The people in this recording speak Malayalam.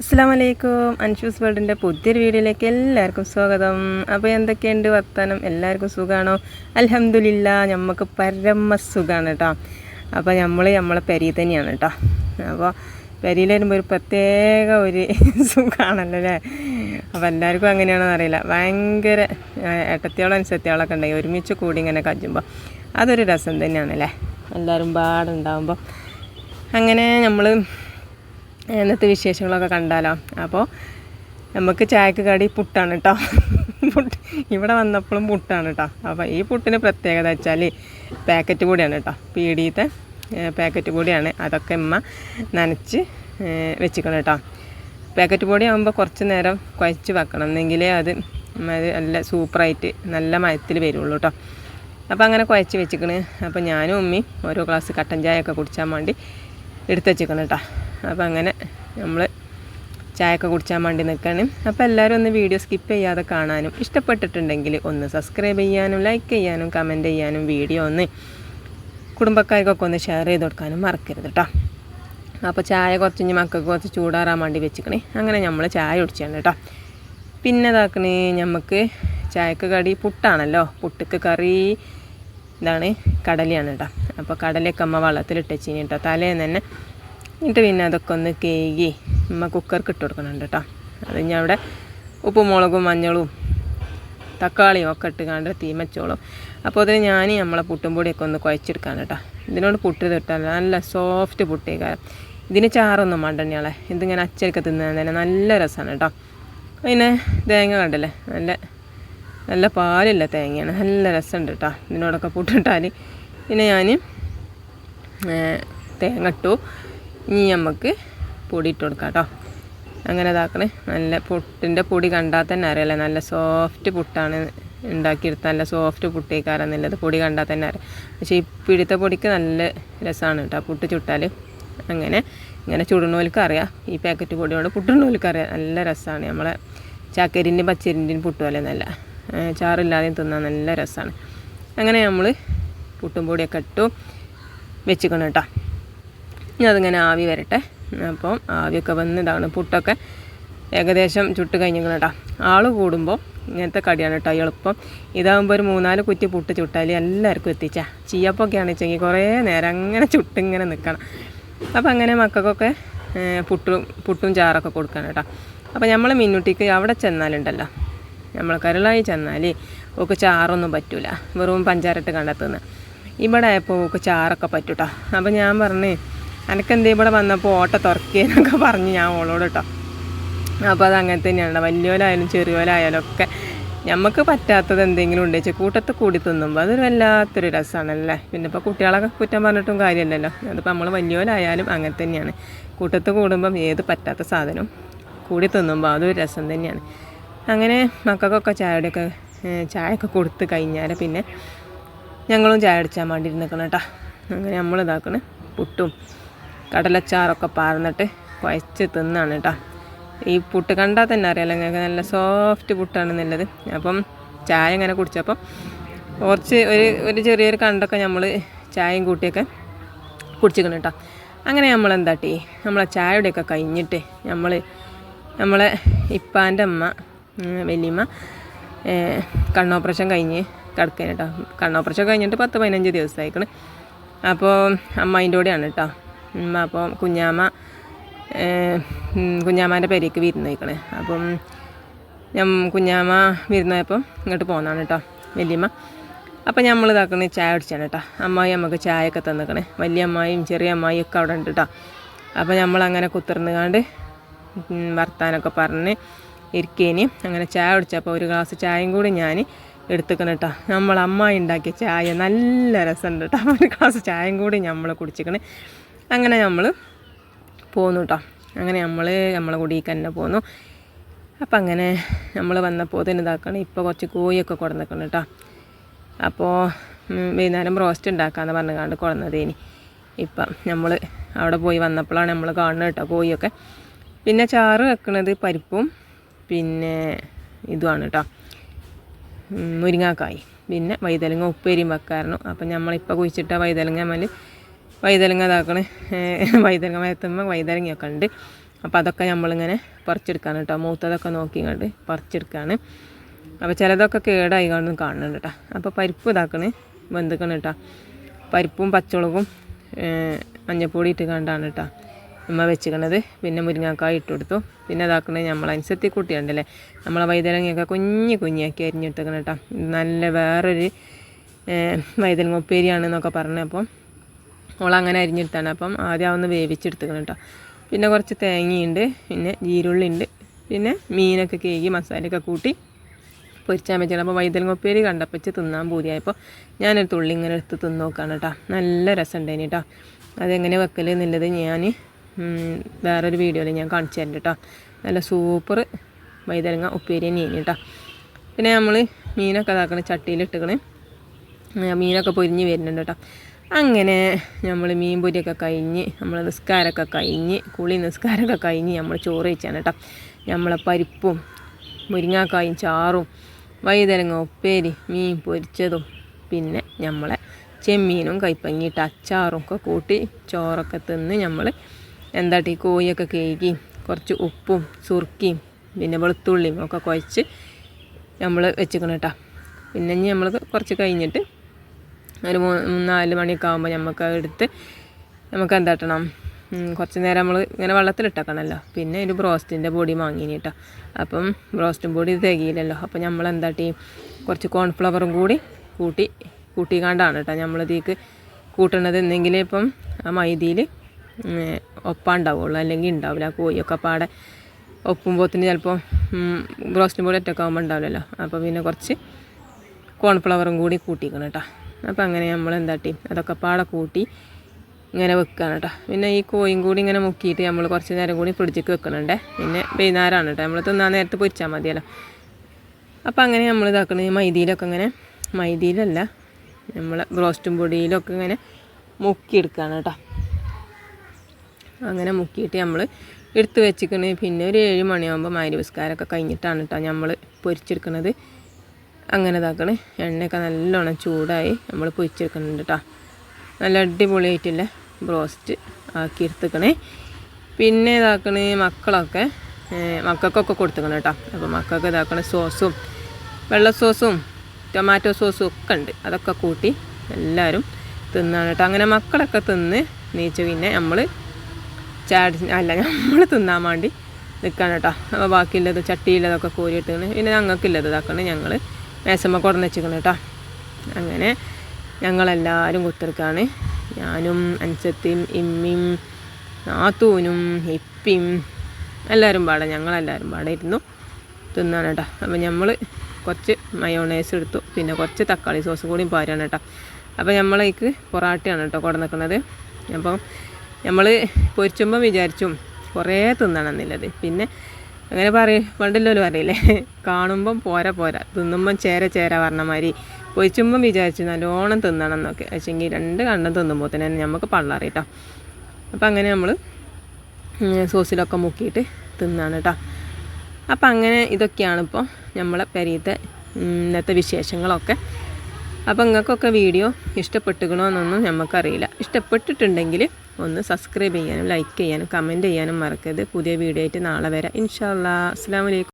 അസ്സലാമലൈക്കും. അൻഷൂസ് വേൾഡിൻ്റെ പുതിയൊരു വീഡിയോയിലേക്ക് എല്ലാവർക്കും സ്വാഗതം. അപ്പോൾ എന്തൊക്കെയുണ്ട് വർത്താനം? എല്ലാവർക്കും സുഖമാണോ? അൽഹംദുലില്ലാ, നമുക്ക് പരമ സുഖമാണ് കേട്ടോ. അപ്പോൾ നമ്മളെ പെരി തന്നെയാണ് കേട്ടോ. അപ്പോൾ പെരിയിൽ വരുമ്പോൾ ഒരു പ്രത്യേക ഒരു സുഖമാണല്ലോ അല്ലേ? അപ്പോൾ എല്ലാവർക്കും അങ്ങനെയാണെന്ന് അറിയില്ല. ഭയങ്കര ഏട്ടത്തിയോളം അനുസത്തിയോളൊക്കെ ഉണ്ടെങ്കിൽ ഒരുമിച്ച് കൂടി ഇങ്ങനെ കജുമ്പോൾ അതൊരു രസം തന്നെയാണല്ലേ, എല്ലാവരും പാടുണ്ടാകുമ്പോൾ. അങ്ങനെ നമ്മൾ ഇന്നത്തെ വിശേഷങ്ങളൊക്കെ കണ്ടാലോ. അപ്പോൾ നമുക്ക് ചായക്ക് കടി പുട്ടാണ് കേട്ടോ. ഇവിടെ വന്നപ്പോഴും പുട്ടാണ് കേട്ടോ. അപ്പോൾ ഈ പുട്ടിന് പ്രത്യേകത വെച്ചാൽ പാക്കറ്റ് പൊടിയാണ് കേട്ടോ. പീടിയത്തെ പാക്കറ്റ് പൊടിയാണ്. അതൊക്കെ ഉമ്മ നനച്ച് വെച്ചിക്കണം കേട്ടോ. പാക്കറ്റ് പൊടി ആകുമ്പോൾ കുറച്ച് നേരം കുഴച്ച് വെക്കണം, എന്നെങ്കിലേ അത് നല്ല സൂപ്പറായിട്ട് നല്ല മയത്തിൽ വരുള്ളൂ കേട്ടോ. അപ്പോൾ അങ്ങനെ കുഴച്ച് വെച്ചിക്കണ്. അപ്പോൾ ഞാനും ഉമ്മയും ഓരോ ഗ്ലാസ് കട്ടൻ ചായയൊക്കെ കുടിച്ചാൽ വേണ്ടി എടുത്ത് വെച്ചിക്കണം കേട്ടോ. അപ്പോൾ അങ്ങനെ നമ്മൾ ചായയൊക്കെ കുടിച്ചാൽ വേണ്ടി നിൽക്കുകയാണ്. അപ്പോൾ എല്ലാവരും ഒന്ന് വീഡിയോ സ്കിപ്പ് ചെയ്യാതെ കാണാനും, ഇഷ്ടപ്പെട്ടിട്ടുണ്ടെങ്കിൽ ഒന്ന് സബ്സ്ക്രൈബ് ചെയ്യാനും ലൈക്ക് ചെയ്യാനും കമൻറ്റ് ചെയ്യാനും വീഡിയോ ഒന്ന് കുടുംബക്കാർക്കൊക്കെ ഒന്ന് ഷെയർ ചെയ്ത് കൊടുക്കാനും മറക്കരുത് കേട്ടോ. അപ്പോൾ ചായ കുറച്ച് മക്കൾക്ക് കുറച്ച് ചൂടാറാൻ വേണ്ടി വെച്ചിക്കണേ. അങ്ങനെ നമ്മൾ ചായ കുടിച്ചാണ് കേട്ടോ. പിന്നെ ഇതാക്കണേ, നമുക്ക് ചായക്ക് കടി പുട്ടാണല്ലോ. പുട്ടിക്ക് കറി ഇതാണ് കടലയാണ് കേട്ടോ. അപ്പോൾ കടലയൊക്കെ അമ്മ വെള്ളത്തിലിട്ട് വെച്ചിന് കേട്ടോ തലേന്ന് തന്നെ. എന്നിട്ട് പിന്നെ അതൊക്കെ ഒന്ന് കേകി അമ്മ കുക്കർക്ക് ഇട്ട് കൊടുക്കുന്നുണ്ട് കേട്ടോ. അത് ഞാൻ അവിടെ ഉപ്പും മുളകും മഞ്ഞളും തക്കാളിയും ഒക്കെ ഇട്ട് കണ്ട് തീമച്ചോളും. അപ്പോൾ അതിന് ഞാൻ നമ്മളെ പുട്ടും പൊടിയൊക്കെ ഒന്ന് കുഴച്ചെടുക്കാൻ കേട്ടോ. ഇതിനോട് പുട്ട് തിട്ടാൽ നല്ല സോഫ്റ്റ് പുട്ടേക്കാരം. ഇതിന് ചാറൊന്നും വേണ്ടഞ്ഞാളെ, ഇതിങ്ങനെ അച്ചരക്കെ തിന്നാൻ തന്നെ നല്ല രസമാണ് കേട്ടോ. പിന്നെ തേങ്ങ കണ്ടല്ലേ, നല്ല പാലില്ല തേങ്ങയാണ്, നല്ല രസമുണ്ട് കേട്ടോ ഇതിനോടൊക്കെ പുട്ടിട്ടാൽ. പിന്നെ ഞാൻ തേങ്ങ ഇട്ടു. ഇനി നമുക്ക് പൊടി ഇട്ട് കൊടുക്കാം കേട്ടോ. അങ്ങനെ ഇതാക്കണേ. നല്ല പുട്ടിൻ്റെ പൊടി കണ്ടാൽ തന്നെ അറിയാമല്ലേ, നല്ല സോഫ്റ്റ് പുട്ടാണ് ഉണ്ടാക്കിയെടുത്താൽ. നല്ല സോഫ്റ്റ് പുട്ടേക്കാരെന്നുള്ളത് പൊടി കണ്ടാൽ തന്നെ അറിയാം. പക്ഷേ ഈ പിടിത്ത പൊടിക്ക് നല്ല രസമാണ് കേട്ടോ പുട്ട് ചുട്ടാൽ. ഇങ്ങനെ ചുടുന്നോൽക്ക് അറിയാം, ഈ പാക്കറ്റ് പൊടിയോട് പുട്ടുന്നോൽക്ക് അറിയാം. നല്ല രസമാണ്. നമ്മളെ ചക്കരിൻ്റെയും പച്ചരിൻ്റെയും പുട്ട് പോലെ നല്ല ചാറില്ലാതെയും തിന്നാൻ നല്ല രസമാണ്. അങ്ങനെ നമ്മൾ പുട്ടും പൊടിയൊക്കെ ഇട്ടു വെച്ചിക്കണം കേട്ടോ. ഇനി അതിങ്ങനെ ആവി വരട്ടെ. അപ്പം ആവിയൊക്കെ വന്ന് ഇതാണ് പുട്ടൊക്കെ ഏകദേശം ചുട്ട് കഴിഞ്ഞിരിക്കണം കേട്ടോ. ആൾ കൂടുമ്പോൾ ഇങ്ങനത്തെ കടിയാണ് കേട്ടോ എളുപ്പം. ഇതാകുമ്പോൾ ഒരു 3-4 കുറ്റി പുട്ട് ചുട്ടാൽ എല്ലാവർക്കും എത്തിച്ചാ. ചീയപ്പൊക്കെയാണ് വെച്ചെങ്കിൽ കുറേ നേരം അങ്ങനെ ചുട്ടിങ്ങനെ നിൽക്കണം. അപ്പം അങ്ങനെ മക്കൾക്കൊക്കെ പുട്ടും ചാറൊക്കെ കൊടുക്കണം കേട്ടോ. അപ്പോൾ നമ്മൾ മിന്നുട്ടിക്ക് അവിടെ ചെന്നാലുണ്ടല്ലോ, നമ്മൾ കരളായി ചെന്നാൽ ഓക്ക് ചാറൊന്നും പറ്റില്ല, വെറും പഞ്ചാരട്ട് കണ്ടെത്തുന്നത്. ഇവിടെ ആയപ്പോൾ ഓക്ക് ചാറൊക്കെ പറ്റും കേട്ടോ. അപ്പോൾ ഞാൻ പറഞ്ഞ് എനിക്കെന്തേ ഇവിടെ വന്നപ്പോൾ ഓട്ട തുറക്കിയെന്നൊക്കെ പറഞ്ഞ് ഞാൻ ഓളോട് കേട്ടോ. അപ്പോൾ അത് അങ്ങനെ തന്നെയാണ്, വലിയോലായാലും ചെറിയോലായാലും ഒക്കെ നമുക്ക് പറ്റാത്തത് എന്തെങ്കിലും ഉണ്ടെങ്കിൽ കൂട്ടത്തിൽ കൂടി തിന്നുമ്പോൾ അതൊരു വല്ലാത്തൊരു രസമാണല്ലേ. പിന്നെ ഇപ്പോൾ കുട്ടികളൊക്കെ കുറ്റം പറഞ്ഞിട്ടും കാര്യമില്ലല്ലോ. അതിപ്പോൾ നമ്മൾ വലിയോലായാലും അങ്ങനെ തന്നെയാണ്. കൂട്ടത്തിൽ കൂടുമ്പം ഏത് പറ്റാത്ത സാധനം കൂടി തിന്നുമ്പോൾ അതൊരു രസം തന്നെയാണ്. അങ്ങനെ മക്കൾക്കൊക്കെ ചായയൊക്കെ കൊടുത്ത് കഴിഞ്ഞാൽ പിന്നെ ഞങ്ങളും ചായ അടിച്ചാൽ വേണ്ടി നിൽക്കണം കേട്ടോ. അങ്ങനെ നമ്മൾ ഇതാക്കണം, പുട്ടും കടലച്ചാറൊക്കെ പാർന്നിട്ട് കുഴച്ച് തിന്നാണ് കേട്ടോ. ഈ പുട്ട് കണ്ടാൽ തന്നെ അറിയാമല്ലോ ഞങ്ങൾക്ക് നല്ല സോഫ്റ്റ് പുട്ടാണെന്നുള്ളത്. അപ്പം ചായ ഇങ്ങനെ കുടിച്ചപ്പം കുറച്ച് ഒരു ചെറിയൊരു കണ്ടൊക്കെ നമ്മൾ ചായയും കൂട്ടിയൊക്കെ കുടിച്ചിക്കണം കേട്ടോ. അങ്ങനെ നമ്മളെന്താട്ടി നമ്മളെ ചായയുടെയൊക്കെ കഴിഞ്ഞിട്ട് നമ്മളെ ഇപ്പാൻ്റെ അമ്മ വലിയമ്മ കണ്ണോപ്പറേഷൻ കഴിഞ്ഞ് കിടക്കാൻ കേട്ടോ. കണ്ണോപ്പറേഷൻ കഴിഞ്ഞിട്ട് 10-15 ദിവസമായിക്കണം. അപ്പോൾ അമ്മേൻ്റെ കൂടെയാണ് കേട്ടോ. അപ്പോൾ കുഞ്ഞാമാൻ്റെ പേരേക്ക് വിരുന്ന് പോയിക്കണേ. അപ്പം കുഞ്ഞാമ്മ വിരുന്നായപ്പം ഇങ്ങോട്ട് പോകുന്നതാണ് കേട്ടോ വലിയമ്മ. അപ്പം നമ്മൾ ഇതാക്കണേ ചായ അടിച്ചാണ് കേട്ടോ. അമ്മായി നമുക്ക് ചായയൊക്കെ തന്നിക്കണേ. വലിയ അമ്മായിയും ചെറിയ അമ്മായിയും ഒക്കെ അവിടെ ഉണ്ട് കേട്ടോ. അപ്പോൾ നമ്മളങ്ങനെ കുത്തിർന്നുകാണ്ട് വർത്താനൊക്കെ പറഞ്ഞ് ഇരിക്കേനി. അങ്ങനെ ചായ കുടിച്ചപ്പോൾ ഒരു ഗ്ലാസ് ചായയും കൂടി ഞാൻ എടുത്തുക്കണം കേട്ടോ. നമ്മൾ അമ്മായി ഉണ്ടാക്കിയ ചായ നല്ല രസമുണ്ട് കേട്ടോ. ഒരു ഗ്ലാസ് ചായയും കൂടി നമ്മൾ കുടിച്ചിക്കണേ. അങ്ങനെ നമ്മൾ പോന്നു കേട്ടോ. അങ്ങനെ നമ്മളെ കുടിക്ക് തന്നെ പോന്നു. അപ്പം അങ്ങനെ നമ്മൾ വന്നപ്പോൾ തന്നെ ഇതാക്കണം. ഇപ്പോൾ കുറച്ച് കോഴിയൊക്കെ കൊടുന്നിക്കണം കേട്ടോ. അപ്പോൾ വൈകുന്നേരം റോസ്റ്റ് ഉണ്ടാക്കാമെന്ന് പറഞ്ഞുകൊണ്ട് കൊടുന്നതേനി. ഇപ്പം നമ്മൾ അവിടെ പോയി വന്നപ്പോഴാണ് നമ്മൾ കാണുന്നത് കേട്ടോ കോഴിയൊക്കെ. പിന്നെ ചാറ് വെക്കണത് പരിപ്പും പിന്നെ ഇതുമാണ് കേട്ടോ, മുരിങ്ങാക്കായി. പിന്നെ വൈതലങ്ങ ഉപ്പേരിയും വെക്കാറുണ്ട്. അപ്പം നമ്മളിപ്പോൾ കുഴിച്ചിട്ട വൈതലങ്ങ ഇതാക്കണേ. വൈതലങ്ങ വയത്തുമ്പോൾ വൈതലങ്ങയൊക്കെ ഉണ്ട്. അപ്പോൾ അതൊക്കെ നമ്മളിങ്ങനെ പറിച്ചെടുക്കാണ് കേട്ടോ. മൂത്തതൊക്കെ നോക്കിങ്ങോട്ട് പറിച്ചെടുക്കുകയാണ്. അപ്പോൾ ചിലതൊക്കെ കേടായി കാണുന്നുണ്ട് കേട്ടോ. അപ്പോൾ പരിപ്പ് ഇതാക്കണ് വെന്തുക്കണം കേട്ടോ. പരിപ്പും പച്ചമുളകും മഞ്ഞപ്പൊടി ഇട്ട് കണ്ടാണ് കേട്ടോ ഉമ്മ വെച്ചിക്കണത്. പിന്നെ മുരിങ്ങാക്കായ ഇട്ട് കൊടുത്തു. പിന്നെ ഇതാക്കണത് നമ്മളനുസരിച്ച് കുട്ടിയുണ്ടല്ലേ, നമ്മളെ വൈതലങ്ങയൊക്കെ കുഞ്ഞാക്കി അരിഞ്ഞെടുത്തേക്കണം കേട്ടോ. നല്ല വേറൊരു വൈതലങ്ങ ഉപ്പേരിയാണെന്നൊക്കെ പറഞ്ഞപ്പോൾ ഓളങ്ങനെ അരിഞ്ഞെടുത്താണ്. അപ്പം ആദ്യം ഒന്ന് വേവിച്ചെടുത്തേക്കണം കേട്ടോ. പിന്നെ കുറച്ച് തേങ്ങയുണ്ട്, പിന്നെ ജീരുള്ളി ഉണ്ട്, പിന്നെ മീനൊക്കെ കേകി മസാലയൊക്കെ കൂട്ടി പൊരിച്ചാൻ വെച്ചാൽ. അപ്പോൾ വൈതലങ്ങ ഉപ്പേരി കണ്ടപ്പോൾ തിന്നാൻ പൂതിയായപ്പോൾ ഞാനൊരു തുള്ളി ഇങ്ങനെ എടുത്ത് തിന്ന് നോക്കുകയാണ് കേട്ടോ. നല്ല രസമുണ്ടായിന് കേട്ടോ. അതെങ്ങനെ വെക്കൽ എന്നുള്ളത് ഞാൻ വേറൊരു വീഡിയോയിൽ ഞാൻ കാണിച്ചു തരുന്നുണ്ട് കേട്ടോ. നല്ല സൂപ്പർ വൈതലങ്ങ ഉപ്പേരി തന്നെയാണ് കേട്ടോ. പിന്നെ നമ്മൾ മീനൊക്കെ ഇതാക്കണം, ചട്ടിയിലിട്ടിക്കണേ, മീനൊക്കെ പൊരിഞ്ഞ് വരുന്നുണ്ട് കേട്ടോ. അങ്ങനെ നമ്മൾ മീൻ പൊരിയൊക്കെ കഴിഞ്ഞ് നമ്മൾ നിസ്കാരമൊക്കെ കഴിഞ്ഞ് നിസ്കാരമൊക്കെ കഴിഞ്ഞ് നമ്മൾ ചോറ് വെച്ചാണ് കേട്ടോ. നമ്മളെ പരിപ്പും മുരിങ്ങാക്കായും ചാറും വൈതലങ്ങ ഉപ്പേരി മീൻ പൊരിച്ചതും പിന്നെ നമ്മളെ ചെമ്മീനും കൈപ്പങ്ങിയിട്ട് അച്ചാറും ഒക്കെ കൂട്ടി ചോറൊക്കെ തിന്ന് നമ്മൾ എന്താട്ടി കോഴിയൊക്കെ കേകി കുറച്ച് ഉപ്പും സുർക്കിയും പിന്നെ വെളുത്തുള്ളിയും ഒക്കെ കുഴച്ച് നമ്മൾ വെച്ചിക്കണം കേട്ടോ. പിന്നെ ഇനി നമ്മൾ കുറച്ച് കഴിഞ്ഞിട്ട് ഒരു 3-4 മണിയൊക്കെ ആകുമ്പോൾ നമുക്ക് എടുത്ത് നമുക്ക് എന്താട്ടണം, കുറച്ച് നേരം നമ്മൾ ഇങ്ങനെ വെള്ളത്തിലിട്ടേക്കണമല്ലോ. പിന്നെ ഒരു ബ്രോസ്റ്റിൻ്റെ പൊടി വാങ്ങിനി കേട്ടോ. അപ്പം ബ്രോസ്റ്റും പൊടി തികയില്ലല്ലോ. അപ്പോൾ നമ്മൾ എന്താട്ടി കുറച്ച് കോൺഫ്ലവറും കൂടി കൂട്ടിക്കാണ്ടാണ് കേട്ടോ നമ്മളിതേക്ക് കൂട്ടണത്. എന്തെങ്കിലും ഇപ്പം ആ മൈദയിൽ ഒപ്പാണ്ടാവുള്ളൂ, അല്ലെങ്കിൽ ഉണ്ടാവില്ല. കോഴിയൊക്കെ പാടെ ഒപ്പുമ്പോത്തിന് ചിലപ്പോൾ ബ്രോസ്റ്റും പൊടി ഒറ്റയൊക്കെ ആകുമ്പോൾ ഉണ്ടാവില്ലല്ലോ. അപ്പോൾ പിന്നെ കുറച്ച് കോൺഫ്ലവറും കൂടി കൂട്ടിക്കണം കേട്ടോ. അപ്പോൾ അങ്ങനെ നമ്മൾ എന്താട്ടി അതൊക്കെ പാടെ കൂട്ടി ഇങ്ങനെ വെക്കുകയാണ് കേട്ടോ. പിന്നെ ഈ കോയും കൂടി ഇങ്ങനെ മുക്കിയിട്ട് നമ്മൾ കുറച്ച് നേരം കൂടി ഫ്രിഡ്ജിക്ക് വെക്കണുണ്ടേ. പിന്നെ വൈകുന്നേരമാണ് കേട്ടോ, നമ്മൾ തിന്നാൻ നേരത്ത് പൊരിച്ചാൽ മതിയല്ലോ. അപ്പോൾ അങ്ങനെ നമ്മൾ ഇതാക്കണത് മൈദയിലൊക്കെ ഇങ്ങനെ, മൈദയിലല്ല നമ്മൾ ബ്രോസ്റ്റും പൊടിയിലൊക്കെ ഇങ്ങനെ മുക്കിയെടുക്കുകയാണ് കേട്ടോ. അങ്ങനെ മുക്കിയിട്ട് നമ്മൾ എടുത്ത് വെച്ചിക്കണേ. പിന്നെ ഒരു 7 മണിയാകുമ്പോൾ മഗ്‌രിബ് കഴിഞ്ഞിട്ടാണ് കേട്ടോ നമ്മൾ പൊരിച്ചെടുക്കുന്നത്. അങ്ങനെ ഇതാക്കണേ. എണ്ണയൊക്കെ നല്ലോണം ചൂടായി നമ്മൾ പൊരിച്ചെടുക്കുന്നുണ്ട് കേട്ടോ. നല്ല അടിപൊളിയായിട്ടുള്ള ബ്രോസ്റ്റ് ആക്കി എടുത്തുക്കണേ. പിന്നെ ഇതാക്കണേ മക്കൾക്കൊക്കെ കൊടുത്തുക്കണം കേട്ടോ. അപ്പോൾ മക്കൾക്ക് ഇതാക്കണ സോസും വെള്ള സോസും ടൊമാറ്റോ സോസും ഒക്കെ ഉണ്ട്. അതൊക്കെ കൂട്ടി എല്ലാവരും തിന്നാണ് കേട്ടോ. അങ്ങനെ മക്കളൊക്കെ തിന്ന് നീച്ച് പിന്നെ നമ്മൾ നമ്മൾ തിന്നാൻ വേണ്ടി നിൽക്കുകയാണ് കേട്ടോ. അപ്പോൾ ബാക്കിയുള്ളത് ചട്ടിയില്ലതൊക്കെ കോരിയിട്ടാണ്. പിന്നെ ഞങ്ങൾക്കില്ലത് ഇതാക്കണേ ഞങ്ങൾ മേശമ്മ കൊടന്ന് വെച്ചിരിക്കണം കേട്ടോ. അങ്ങനെ ഞങ്ങളെല്ലാവരും കുത്തിരിക്കുകയാണ്. ഞാനും അൻസത്തിയും ഇമ്മിയും നാത്തൂനും ഇപ്പിയും ഞങ്ങളെല്ലാവരും പാടെ ഇരുന്നു തിന്നാണ് കേട്ടോ. അപ്പോൾ നമ്മൾ കുറച്ച് മയോണൈസ് എടുത്തു, പിന്നെ കുറച്ച് തക്കാളി സോസ് കൂടി പാരാണ് കേട്ടോ. അപ്പോൾ നമ്മളേക്ക് പൊറാട്ടയാണ് കേട്ടോ കൊടന്നിക്കുന്നത്. അപ്പം നമ്മൾ പൊരിച്ചുമ്പോൾ വിചാരിച്ചും കുറേ തിന്നണമെന്നുള്ളത്. പിന്നെ അങ്ങനെ പണ്ടല്ലോ പറയില്ലേ, കാണുമ്പം പോരാ തിന്നുമ്പം ചേര പറഞ്ഞ മാതിരി പൊരിച്ചുമ്പം വിചാരിച്ചു നല്ലോണം തിന്നണം എന്നൊക്കെ. പക്ഷേങ്കിൽ 2 കണ്ണം തിന്നുമ്പോൾ തന്നെ നമുക്ക് പള്ളറിയിട്ടോ. അപ്പം അങ്ങനെ നമ്മൾ സോസിലൊക്കെ മുക്കിയിട്ട് തിന്നാണ് കേട്ടോ. അപ്പം അങ്ങനെ ഇതൊക്കെയാണ് ഇപ്പോൾ നമ്മളെ പെരീത്തെ ഇന്നത്തെ വിശേഷങ്ങളൊക്കെ. അപ്പം നിങ്ങൾക്കൊക്കെ വീഡിയോ ഇഷ്ടപ്പെട്ടുകണമെന്നൊന്നും നമുക്കറിയില്ല. ഇഷ്ടപ്പെട്ടിട്ടുണ്ടെങ്കിൽ ഒന്ന് സബ്സ്ക്രൈബ് ചെയ്യാനും ലൈക്ക് ചെയ്യാനും കമൻറ്റ് ചെയ്യാനും മറക്കരുത്. പുതിയ വീഡിയോ ആയിട്ട് നാളെ വരാം ഇൻഷാ അല്ലാഹ്. അസ്സലാമു അലൈക്കും.